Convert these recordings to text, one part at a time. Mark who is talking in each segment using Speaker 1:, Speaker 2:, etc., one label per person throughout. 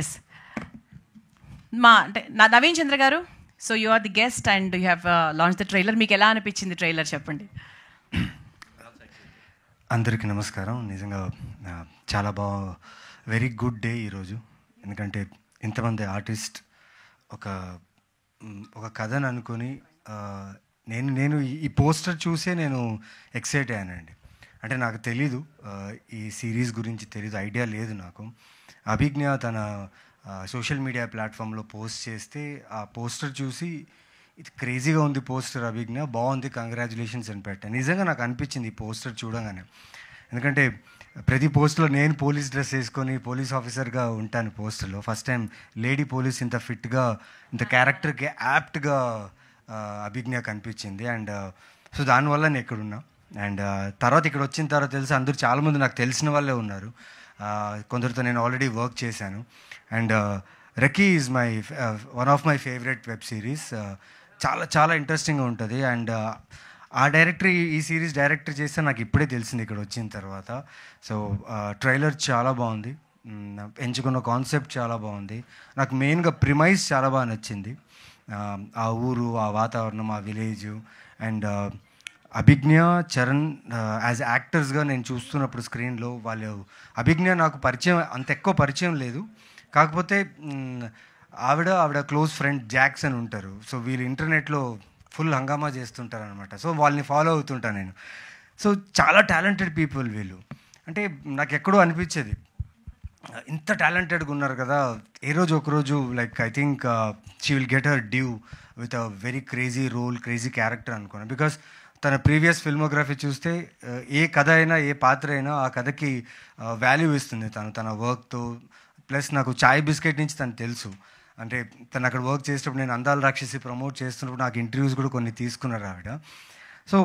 Speaker 1: Yes మా అంటే నా నవీన్ చంద్ర గారు, so you are the guest and you have launch the trailer. మీకు ఎలా అనిపించింది ట్రైలర్ చెప్పండి.
Speaker 2: అందరికీ నమస్కారం. నిజంగా చాలా వెరీ గుడ్ డే ఈరోజు. ఎందుకంటే ఇంతమంది ఆర్టిస్ట్ ఒక కథను అనుకొని నేను ఈ పోస్టర్ చూసే నేను ఎక్సైట్ అయ్యానండి. అంటే నాకు తెలీదు, ఈ సిరీస్ గురించి తెలీదు, ఐడియా లేదు నాకు. అభిజ్ఞ తన సోషల్ మీడియా ప్లాట్ఫామ్లో పోస్ట్ చేస్తే ఆ పోస్టర్ చూసి ఇది క్రేజీగా ఉంది పోస్టర్, అభిజ్ఞ బాగుంది, కంగ్రాచులేషన్స్ అని పెట్టాను. నిజంగా నాకు అనిపించింది ఈ పోస్టర్ చూడగానే. ఎందుకంటే ప్రతి పోస్ట్లో నేను పోలీస్ డ్రెస్ వేసుకొని పోలీస్ ఆఫీసర్గా ఉంటాను పోస్టర్లో. ఫస్ట్ టైం లేడీ పోలీస్ ఇంత ఫిట్గా, ఇంత క్యారెక్టర్కి యాప్ట్గా అభిజ్ఞ కనిపించింది. అండ్ సో దానివల్ల నేను ఇక్కడ ఉన్నా. అండ్ తర్వాత ఇక్కడ వచ్చిన తర్వాత తెలిసి అందరూ చాలామంది నాకు తెలిసిన వాళ్ళే ఉన్నారు. కొందరితో నేను ఆల్రెడీ వర్క్ చేశాను. And recce is one of my favourite web series. చాలా చాలా ఇంట్రెస్టింగ్గా ఉంటుంది. అండ్ ఆ డైరెక్టర్ ఈ సిరీస్ డైరెక్టర్ చేస్తే నాకు ఇప్పుడే తెలిసింది ఇక్కడ వచ్చిన తర్వాత. సో ట్రైలర్ చాలా బాగుంది, ఎంచుకున్న కాన్సెప్ట్ చాలా బాగుంది. నాకు మెయిన్గా ప్రిమైజ్ చాలా బాగా నచ్చింది. ఆ ఊరు, ఆ వాతావరణం, ఆ విలేజు. అండ్ అభిజ్ఞ, చరణ్ యాజ్ యాక్టర్స్గా నేను చూస్తున్నప్పుడు స్క్రీన్లో అభిజ్ఞ నాకు అంత ఎక్కువ పరిచయం లేదు. కాకపోతే ఆవిడ క్లోజ్ ఫ్రెండ్ జాక్స్ అని ఉంటారు. సో వీళ్ళు ఇంటర్నెట్లో ఫుల్ హంగామా చేస్తుంటారు అనమాట. సో వాళ్ళని ఫాలో అవుతుంటాను నేను. సో చాలా టాలెంటెడ్ పీపుల్ వీళ్ళు. అంటే నాకు ఎక్కడో అనిపించేది, ఇంత టాలెంటెడ్గా ఉన్నారు కదా, ఏ రోజు ఒకరోజు like I think she will get her due with a very crazy role, crazy character అనుకున్నాను. బికాస్ తన ప్రీవియస్ ఫిల్మోగ్రఫీ చూస్తే ఏ కథ అయినా, ఏ పాత్ర అయినా ఆ కథకి వాల్యూ ఇస్తుంది తన వర్క్తో. ప్లస్ నాకు చాయ్ బిస్కెట్ నుంచి తను తెలుసు. అంటే తను అక్కడ వర్క్ చేసేటప్పుడు నేను అందాల రాక్షసి ప్రమోట్ చేస్తున్నప్పుడు నాకు ఇంటర్వ్యూస్ కూడా కొన్ని తీసుకున్నారు ఆవిడ. సో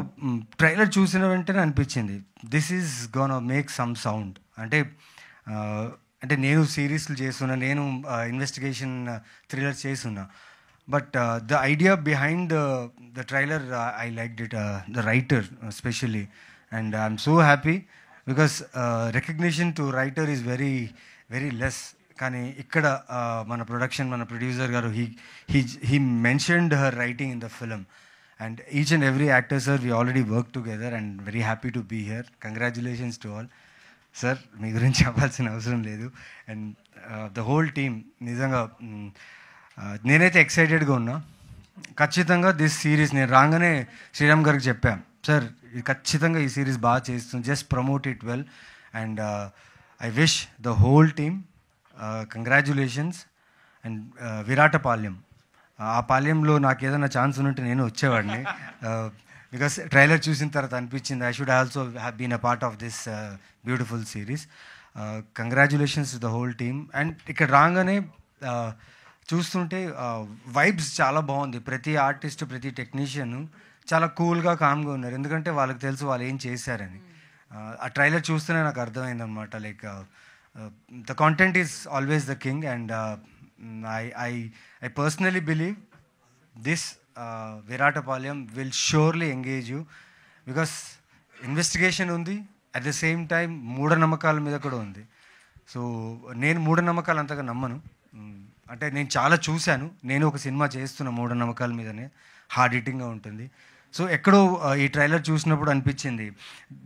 Speaker 2: ట్రైలర్ చూసిన వెంటనే అనిపించింది this is gonna make some sound. అంటే నేను సిరీస్లు చేస్తున్నా, నేను ఇన్వెస్టిగేషన్ థ్రిల్లర్ చేస్తున్నా. But the idea behind the trailer I liked it, the writer specially. And I'm so happy because recognition to writer is very very less. కానీ ఇక్కడ మన producer గారు he mentioned her writing in the film. And each and every actor sir, we already work together and very happy to be here. Congratulations to all sir. మీ గురించి చెప్పాల్సిన అవసరం లేదు. And the whole team నిజంగా నేనైతే ఎక్సైటెడ్గా ఉన్నా. ఖచ్చితంగా this series నేను రాగానే శ్రీరామ్ గారికి చెప్పాను, సార్ ఇది ఖచ్చితంగా ఈ సిరీస్ బాగా చేస్తుంది, just promote it well. And I wish the whole team congratulations. And Viratapalem, ఆ పాలెంలో నాకు ఏదైనా ఛాన్స్ ఉన్నట్టు నేను వచ్చేవాడిని. బికాస్ ట్రైలర్ చూసిన తర్వాత అనిపించింది I should also have been a part of this beautiful series. Congratulations to the whole team. And ఇక్కడ రాగానే చూస్తుంటే వైబ్స్ చాలా బాగుంది. ప్రతి ఆర్టిస్ట్, ప్రతి టెక్నీషియన్ చాలా కూల్గా, కామ్గా ఉన్నారు. ఎందుకంటే వాళ్ళకి తెలుసు వాళ్ళు ఏం చేశారని. ఆ ట్రైలర్ చూస్తేనే నాకు అర్థమైందనమాట. Like the content is always the king. And I personally believe this Viratapalem will surely engage you because investigation undi, at the same time మూఢనమ్మకాల మీద కూడా ఉంది. సో నేను మూఢనమ్మకాలు అంతగా నమ్మను. అంటే నేను చాలా చూశాను. నేను ఒక సినిమా చేస్తున్న మూఢనమ్మకాల మీదనే, హార్డ్ హిట్టింగ్గా ఉంటుంది. సో ఎక్కడో ఈ ట్రైలర్ చూసినప్పుడు అనిపించింది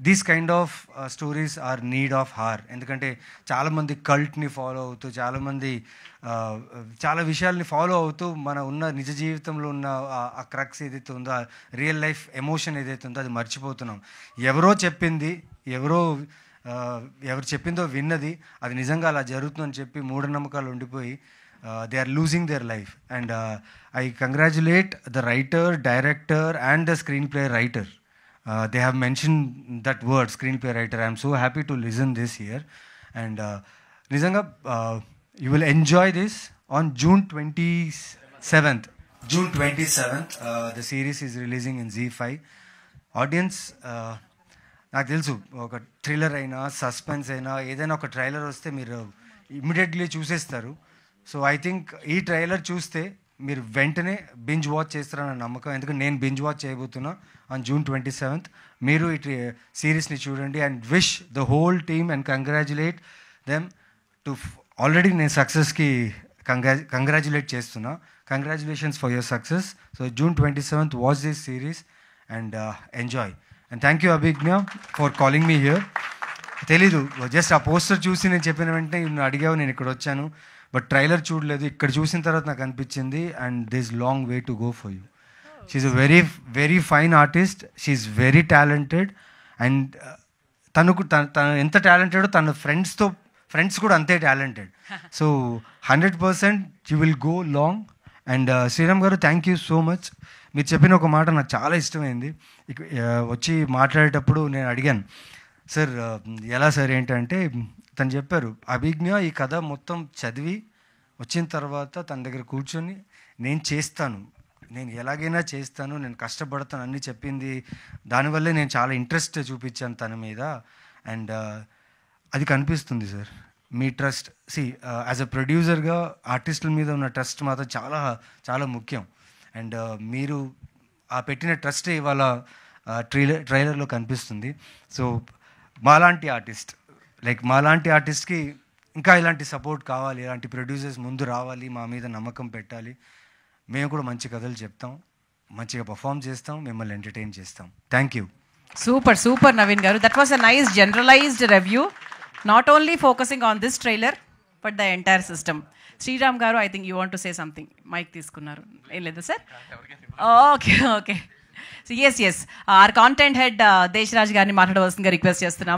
Speaker 2: these kind of stories are need of hour. ఎందుకంటే చాలామంది కల్ట్ని ఫాలో అవుతూ, చాలామంది చాలా విషయాల్ని ఫాలో అవుతూ మన ఉన్న నిజ జీవితంలో ఉన్న ఆ క్రక్స్ ఏదైతే ఉందో, ఆ రియల్ లైఫ్ ఎమోషన్ ఏదైతే ఉందో అది మర్చిపోతున్నాం. ఎవరో చెప్పింది, ఎవరు చెప్పిందో విన్నది అది నిజంగా అలా జరుగుతుందని చెప్పి మూఢనమ్మకాలు ఉండిపోయి they are losing their life. And I congratulate the writer, director and the screenplay writer. They have mentioned that word, screenplay writer. I am so happy to listen this here. And nizanga you will enjoy this on June 27th. June 27th the series is releasing in ZEE5. Audience, నాకు తెలుసు ఒక thriller అయినా, suspense అయినా, ఏదైనా ఒక trailer వస్తే మీరు immediately చూసేస్తారు. సో ఐ థింక్ ఈ ట్రైలర్ చూస్తే మీరు వెంటనే బింజ్ వాచ్ చేస్తారన్న నమ్మకం. ఎందుకంటే నేను బింజ్ వాచ్ చేయబోతున్నా ఆన్ June 27th. మీరు ఈ సిరీస్ని చూడండి. And wish the whole team and congratulate them to already నేను సక్సెస్కి కంగ్రాచులేట్ చేస్తున్నా. Congratulations for your success. So June 27th watch this series and enjoy. And thank you Abhijna for calling me here. తెలీదు, just ఆ poster చూసి నేను చెప్పిన వెంటనే నువ్వు అడిగావు, నేను ఇక్కడ వచ్చాను. బట్ ట్రైలర్ చూడలేదు, ఇక్కడ చూసిన తర్వాత నాకు అనిపించింది and this long way to go for you. She's a very very fine artist, she's very talented. And తను ఎంత టాలెంటెడో తన ఫ్రెండ్స్ కూడా అంతే talented. So 100% you will go long. And Sriram గారు, థ్యాంక్ యూ సో మచ్. మీరు చెప్పిన ఒక మాట నాకు చాలా ఇష్టమైంది. వచ్చి మాట్లాడేటప్పుడు నేను అడిగాను, సార్ ఎలా సార్ ఏంటంటే తను చెప్పారు, అభిజ్ఞ ఈ కథ మొత్తం చదివి వచ్చిన తర్వాత తన దగ్గర కూర్చొని నేను చేస్తాను, నేను ఎలాగైనా చేస్తాను, నేను కష్టపడతాను అన్నీ చెప్పింది. దానివల్లే నేను చాలా ఇంట్రెస్ట్ చూపించాను తన మీద. అండ్ అది కనిపిస్తుంది sir me trust. As a ప్రొడ్యూసర్గా ఆర్టిస్టుల మీద ఉన్న ట్రస్ట్ మాత్రం చాలా చాలా ముఖ్యం. అండ్ మీరు ఆ పెట్టిన ట్రస్టే ఇవాళ ట్రైలర్లో కనిపిస్తుంది. సో మాలాంటి ఆర్టిస్ట్కి ఇంకా ఇలాంటి సపోర్ట్ కావాలి, ఇలాంటి ప్రొడ్యూసర్స్ ముందు రావాలి, మా మీద నమ్మకం పెట్టాలి. మేము కూడా మంచి కథలు చెప్తాం, మంచిగా పర్ఫామ్ చేస్తాం, మిమ్మల్ని ఎంటర్టైన్ చేస్తాం. Thank you.
Speaker 1: Super Naveen garu. That was a nice generalized review, not only focusing on this trailer but the entire system. Sriram garu, I think you want to say something. Mike తీసుకున్నారు, ఏం లేదా sir? Okay. So S R content head Desaraj గారిని మాట్లాడవలసిందిగా request చేస్తున్నాం.